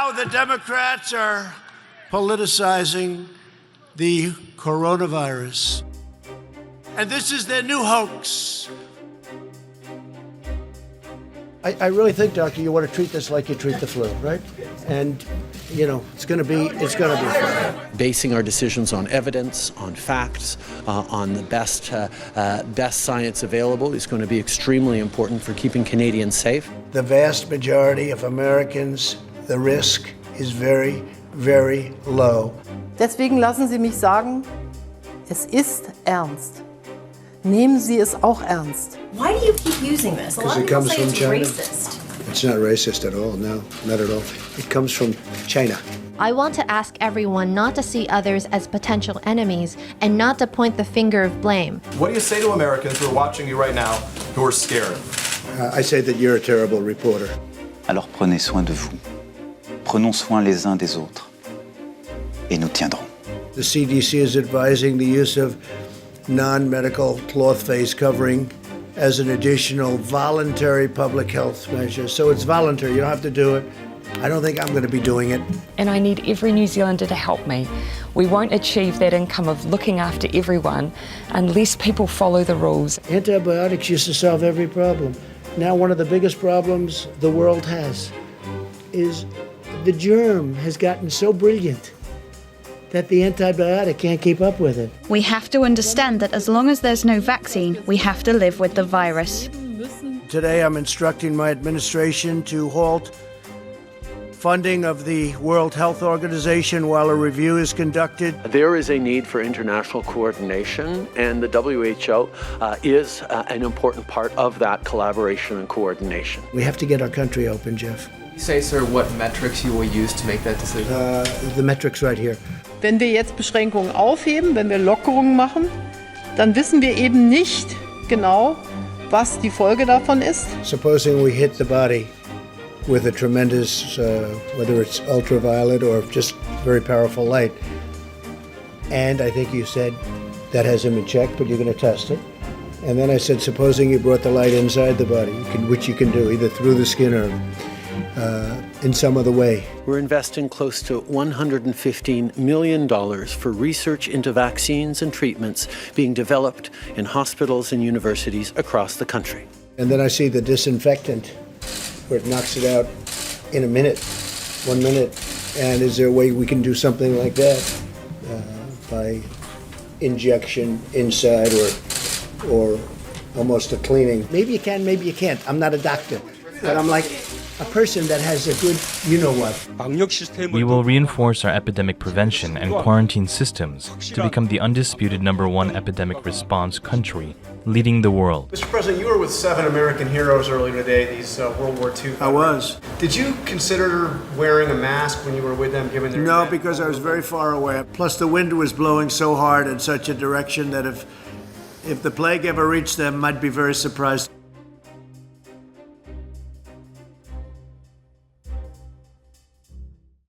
Now the Democrats are politicizing the coronavirus. And this is their new hoax. I really think, Doctor, you want to treat this like you treat the flu, right? And, you know, it's going to be fun. Basing our decisions on evidence, on facts, on the best science available is going to be extremely important for keeping Canadians safe. The vast majority of Americans, the risk is very, very low. Deswegen lassen Sie mich sagen, es ist ernst. Nehmen Sie es auch ernst. Why do you keep using this? A lot of people say it's racist. It's not racist at all, no, not at all. It comes from China. I want to ask everyone not to see others as potential enemies and not to point the finger of blame. What do you say to Americans who are watching you right now who are scared? I say that you're a terrible reporter. Alors prenez soin de vous. Prenons soin les uns des autres. Et nous tiendrons. The CDC is advising the use of non-medical cloth face covering as an additional voluntary public health measure. So it's voluntary, you don't have to do it. I don't think I'm going to be doing it. And I need every New Zealander to help me. We won't achieve that income of looking after everyone unless people follow the rules. Antibiotics used to solve every problem. Now one of the biggest problems the world has is the germ has gotten so brilliant that the antibiotic can't keep up with it. We have to understand that as long as there's no vaccine, we have to live with the virus. Today I'm instructing my administration to halt funding of the World Health Organization while a review is conducted. There is a need for international coordination, and the WHO is an important part of that collaboration and coordination. We have to get our country open, Jeff. You say, sir, what metrics you will use to make that decision? The metrics right here. Wenn wir jetzt Beschränkungen aufheben, wenn wir Lockerungen machen, dann wissen wir eben nicht genau, was die Folge davon ist. Supposing we hit the body with a tremendous, whether it's ultraviolet or just very powerful light, and I think you said that has him in check, but you're going to test it. And then I said, supposing you brought the light inside the body, which you can do either through the skin or in some other way. We're investing close to $115 million for research into vaccines and treatments being developed in hospitals and universities across the country. And then I see the disinfectant, where it knocks it out in a minute, 1 minute. And is there a way we can do something like that by injection inside or almost a cleaning? Maybe you can, maybe you can't. I'm not a doctor, but I'm like a person that has a good you-know-what. We will reinforce our epidemic prevention and quarantine systems to become the undisputed #1 epidemic response country, leading the world. Mr. President, you were with 7 American heroes earlier today, these World War II. I was. Did you consider wearing a mask when you were with them, given their... No, because I was very far away. Plus the wind was blowing so hard in such a direction that if the plague ever reached them, I'd be very surprised.